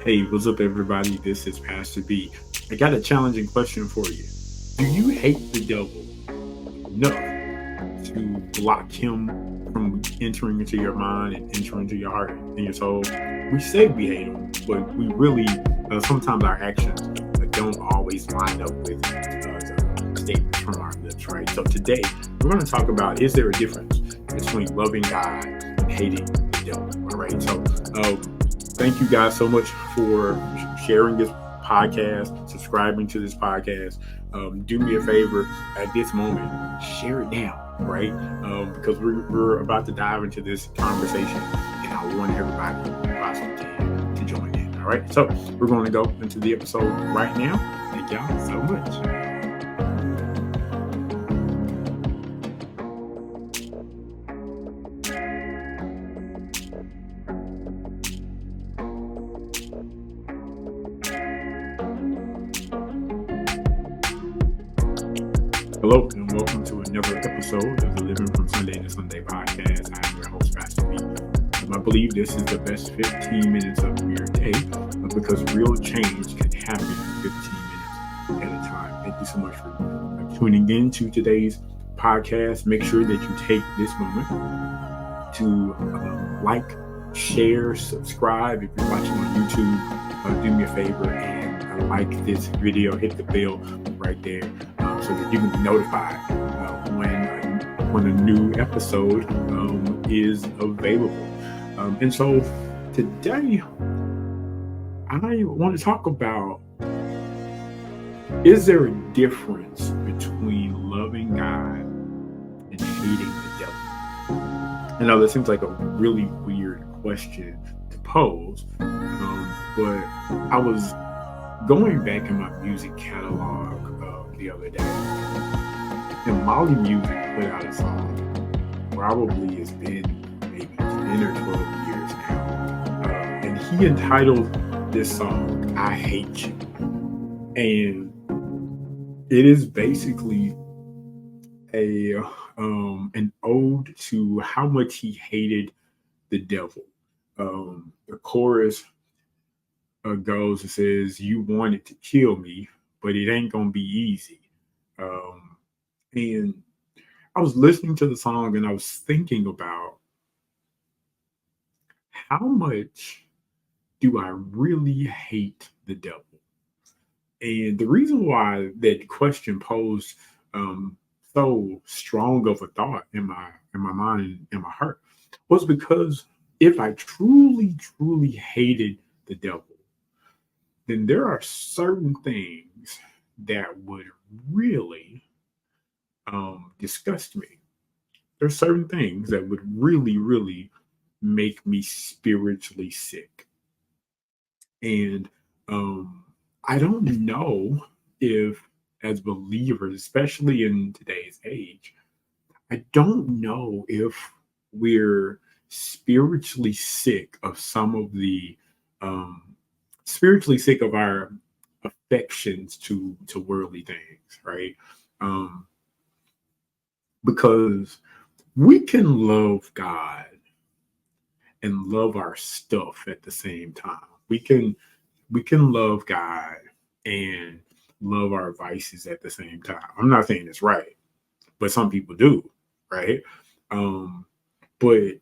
Hey, what's up, everybody? This is Pastor B. I got a challenging question for you. Do you hate the devil enough to block him from entering into your mind and entering into your heart and your soul? We say we hate him, but we really, sometimes our actions don't always line up with the statements from our lips, right? So today, we're going to talk about, is there a difference between loving God and hating the devil? All right. So, thank you guys so much for sharing this podcast, subscribing to this podcast. Do me a favor at this moment, share it now, right? Because we're about to dive into this conversation, and I want everybody who possibly can to join in. All right, so we're going to go into the episode right now. Thank y'all so much. Hello, and welcome to another episode of the Living from Sunday to Sunday podcast. I am your host, Pastor B. I believe this is the best 15 minutes of your day because real change can happen in 15 minutes at a time. Thank you so much for tuning in to today's podcast. Make sure that you take this moment to like, share, subscribe. If you're watching on YouTube, do me a favor and like this video, hit the bell right there so that you can be notified when a new episode is available. And so today, I want to talk about, is there a difference between loving God and hating the devil? I know that seems like a really weird question to pose, but I was going back in my music catalog the other day, and Molly Music put out a song, probably it's been maybe 10 or 12 years now, and he entitled this song, I Hate You. And it is basically an ode to how much he hated the devil. The chorus goes and says, "You wanted to kill me, but it ain't gonna be easy." And I was listening to the song and I was thinking about how much do I really hate the devil? And the reason why that question posed so strong of a thought in my mind and in my heart was because if I truly hated the devil, then there are certain things that would really disgust me. There's certain things that would really make me spiritually sick. And I don't know if, as believers, especially in today's age, I don't know if we're spiritually sick of some of the spiritually sick of our affections to worldly things, right? Um, because we can love God and love our stuff at the same time. We can love God and love our vices at the same time. I'm not saying it's right, but some people do, right? Um, but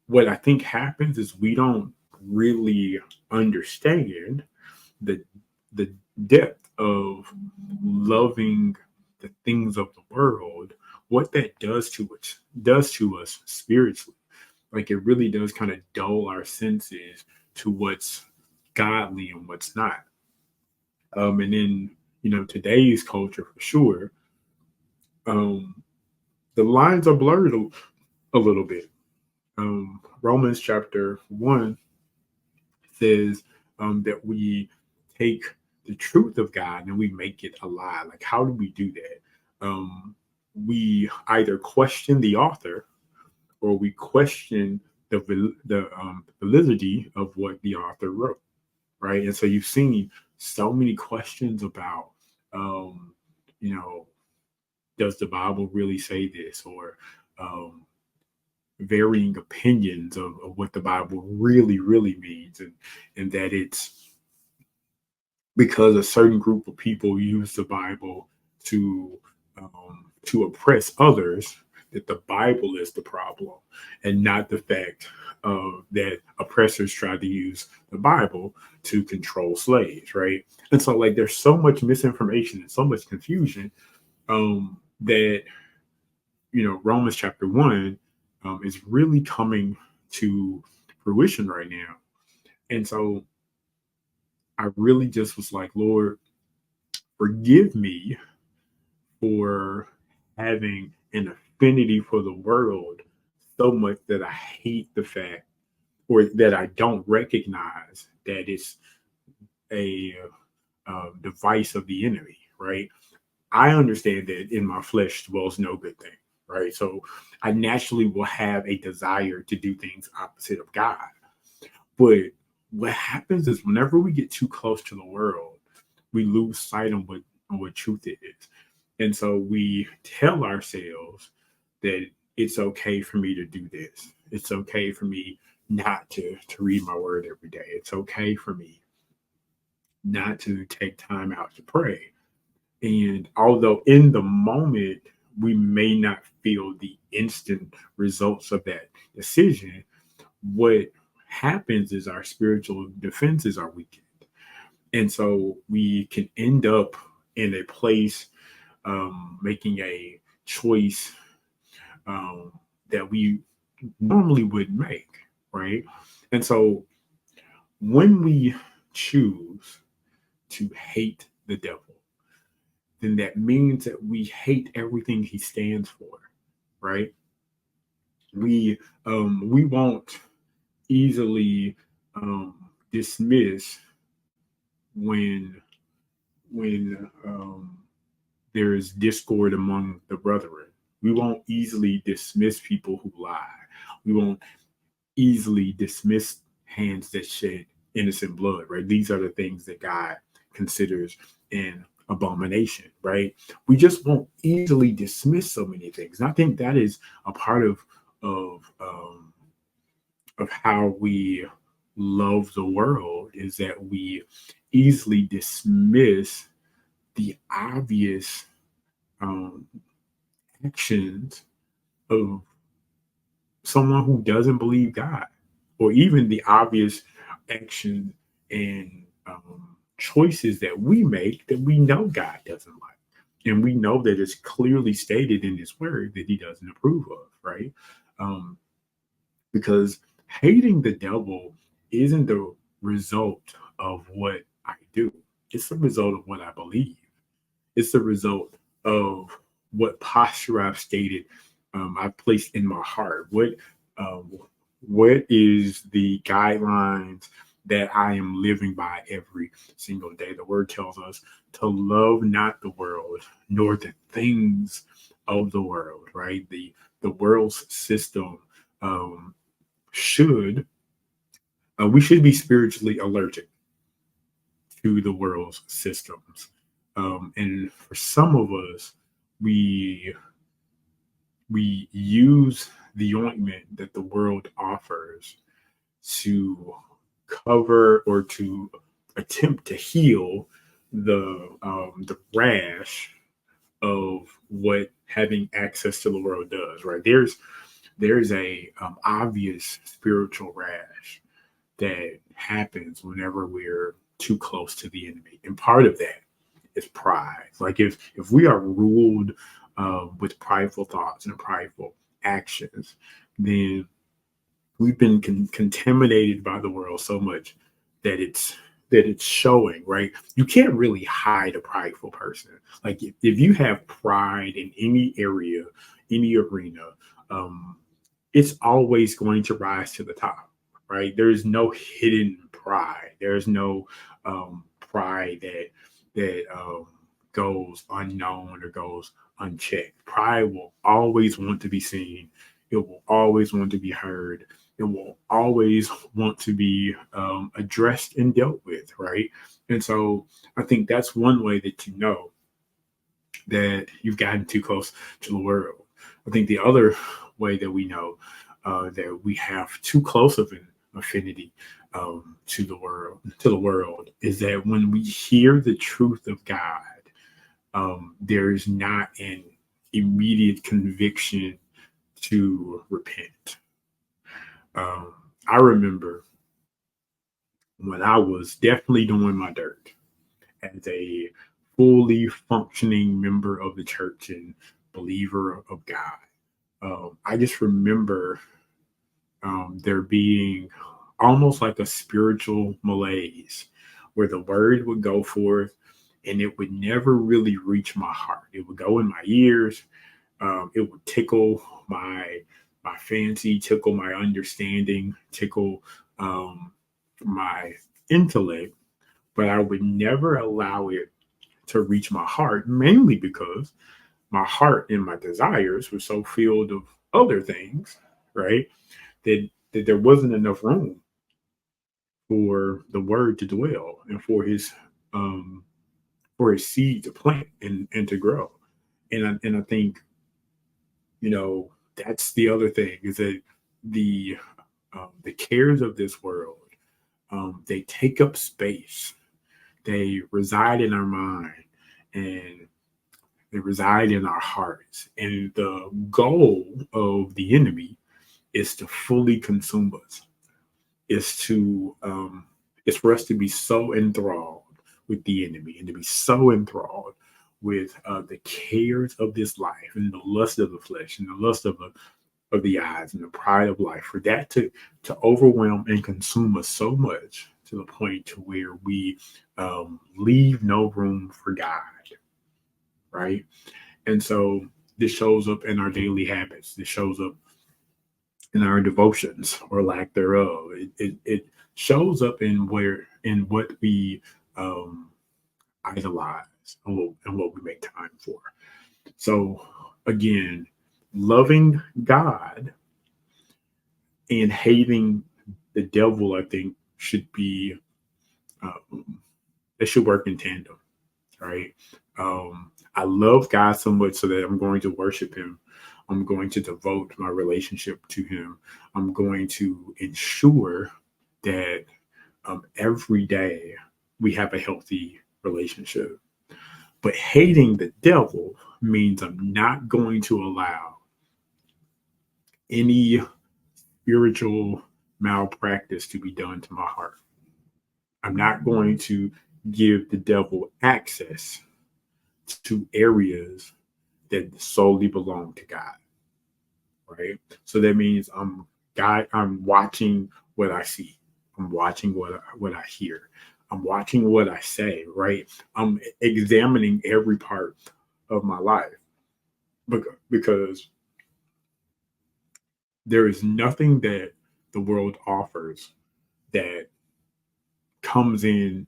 what I think happens is we don't really understand the the depth of loving the things of the world, what that does to us spiritually. Like it really does kind of dull our senses to what's godly and what's not. And in today's culture for sure, um, the lines are blurred a little bit. Romans chapter 1 says that we take the truth of God and we make it a lie. Like, how do we do that? We either question the author or we question the validity of what the author wrote, right? And so you've seen so many questions about, um, you know, does the Bible really say this, or um, varying opinions of what the Bible really means, and that it's because a certain group of people use the Bible to oppress others, that the Bible is the problem, and not the fact that oppressors try to use the Bible to control slaves, right? And so, like, there's so much misinformation and so much confusion that Romans chapter 1 is really coming to fruition right now. And so I really just was like, Lord, forgive me for having an affinity for the world so much that I hate the fact, or that I don't recognize that it's a device of the enemy, right? I understand that in my flesh dwells no good thing, right? So I naturally will have a desire to do things opposite of God. But what happens is whenever we get too close to the world, we lose sight on what truth is. And so we tell ourselves that it's okay for me to do this. It's okay for me not to read my word every day. It's okay for me not to take time out to pray. And although in the moment we may not feel the instant results of that decision, what happens is our spiritual defenses are weakened. And so we can end up in a place making a choice that we normally would make, right? And so when we choose to hate the devil, then that means that we hate everything he stands for, right? We won't easily dismiss when when there is discord among the brethren. We won't easily dismiss people who lie. We won't easily dismiss hands that shed innocent blood, right? These are the things that God considers an abomination, right? We just won't easily dismiss so many things. And I think that is a part of um, of how we love the world, is that we easily dismiss the obvious um, actions of someone who doesn't believe God, or even the obvious action and choices that we make that we know God doesn't like. And we know that it's clearly stated in His Word that He doesn't approve of, right? Um, because hating the devil isn't the result of what I do, it's the result of what I believe. It's the result of what posture I've stated, I've placed in my heart. Um, what is the guidelines that I am living by every single day? The word tells us to love not the world, nor the things of the world. Right? The world's system um, should we should be spiritually allergic to the world's systems. And for some of us, we we use the ointment that the world offers to cover or to attempt to heal the rash of what having access to the world does. Right? There's a obvious spiritual rash that happens whenever we're too close to the enemy, and part of that is pride. Like if we are ruled with prideful thoughts and prideful actions, then we've been contaminated by the world so much that it's showing. Right? You can't really hide a prideful person. Like if you have pride in any area, any arena, um, it's always going to rise to the top. Right? There's no hidden pride. There's no pride that goes unknown or goes unchecked. Pride will always want to be seen. It will always want to be heard. It will always want to be addressed and dealt with, right? And so I think that's one way that you know that you've gotten too close to the world. I think the other way that we know that we have too close of an affinity to the world is that when we hear the truth of God, there is not an immediate conviction to repent. Um, I remember when I was definitely doing my dirt as a fully functioning member of the church and believer of God. I just remember there being almost like a spiritual malaise where the word would go forth and it would never really reach my heart. It would go in my ears. It would tickle my fancy, tickle my understanding, tickle um, my intellect, but I would never allow it to reach my heart, mainly because my heart and my desires were so filled of other things, right? That there wasn't enough room for the word to dwell and um for his seed to plant and to grow. And I think, that's the other thing is that the the cares of this world, they take up space. They reside in our mind and they reside in our hearts. And the goal of the enemy is to fully consume us. Is to is for us to be so enthralled with the enemy and to be so enthralled with the cares of this life and the lust of the flesh and the lust of the eyes and the pride of life, for that to overwhelm and consume us so much to the point to where we leave no room for God, right? And so this shows up in our daily habits. This shows up in our devotions or lack thereof. It shows up in what we um, idolize and what we make time for. So again, loving God and hating the devil, I think, should be they should work in tandem, right? I love God so much so that I'm going to worship Him. I'm going to devote my relationship to Him. I'm going to ensure that every day we have a healthy relationship. But hating the devil means I'm not going to allow any spiritual malpractice to be done to my heart. I'm not going to give the devil access to areas that solely belong to God, right? So that means I'm watching what I see. I'm watching what I hear. I'm watching what I say, right? I'm examining every part of my life because there is nothing that the world offers that comes in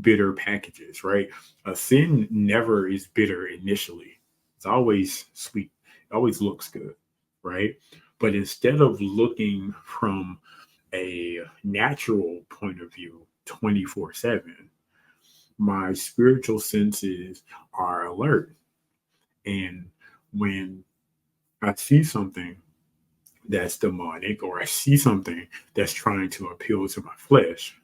bitter packages, right? A sin never is bitter initially. It's always sweet. It always looks good, right? But instead of looking from a natural point of view 24/7, my spiritual senses are alert. And when I see something that's demonic or I see something that's trying to appeal to my flesh,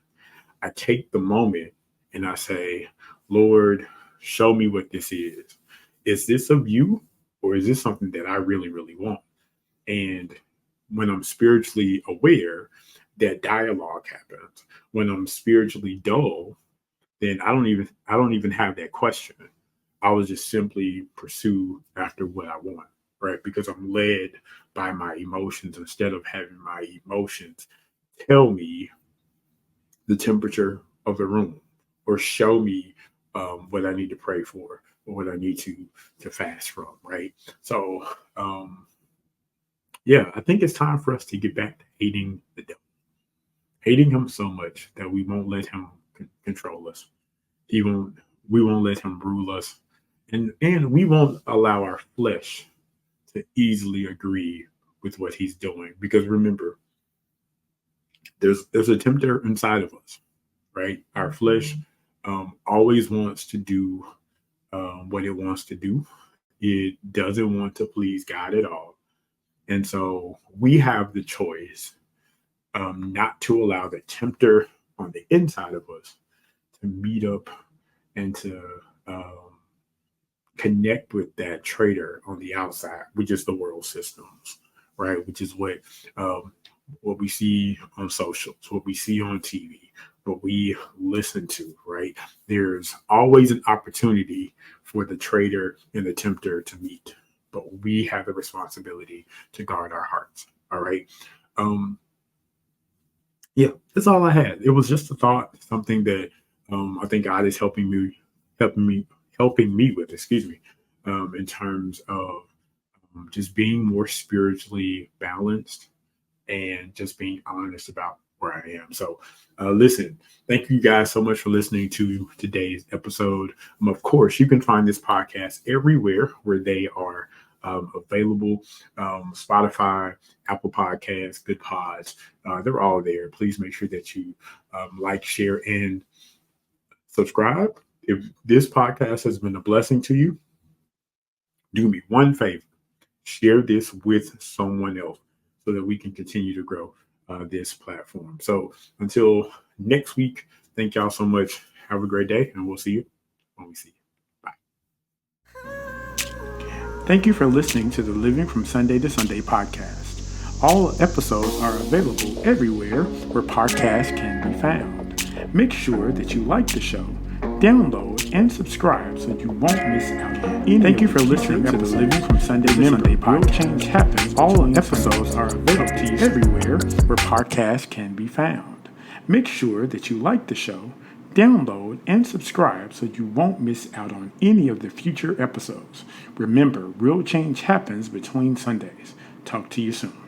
I take the moment and I say, Lord, show me what this is. Is this of you or is this something that I really, really want? And when I'm spiritually aware, that dialogue happens. When I'm spiritually dull, then I don't even have that question. I will just simply pursue after what I want, right? Because I'm led by my emotions instead of having my emotions tell me the temperature of the room or show me what I need to pray for or what I need to fast from, right? So yeah, I think it's time for us to get back to hating the devil, hating him so much that we won't let him control us. He won't. We won't let him rule us, and we won't allow our flesh to easily agree with what he's doing. Because remember, there's a tempter inside of us, right? Our flesh always wants to do what it wants to do. It doesn't want to please God at all, and so we have the choice not to allow the tempter on the inside of us to meet up and to um, connect with that traitor on the outside, which is the world systems, right? Which is what we see on socials, what we see on TV, what we listen to, right? There's always an opportunity for the traitor and the tempter to meet, but we have the responsibility to guard our hearts. All right. Um, yeah, that's all I had. It was just a thought, something that I think God is helping me, helping me with. Excuse me, in terms of just being more spiritually balanced and just being honest about where I am. So, listen, thank you guys so much for listening to today's episode. Of course, you can find this podcast everywhere where they are available, Spotify, Apple Podcasts, Good Pods. They're all there. Please make sure that you like, share, and subscribe. If this podcast has been a blessing to you, do me one favor, share this with someone else so that we can continue to grow this platform. So until next week, thank y'all so much. Have a great day, and we'll see you when we see you. Bye. Thank you for listening to the Living from Sunday to Sunday podcast. All episodes are available everywhere where podcasts can be found. Make sure that you like the show, download, and subscribe so you won't miss out on any. Thank you for listening to the Living from Sunday to Sunday podcast. Real change happens. All episodes are available to you everywhere where podcasts can be found. Make sure that you like the show, download, and subscribe so you won't miss out on any of the future episodes. Remember, real change happens between Sundays. Talk to you soon.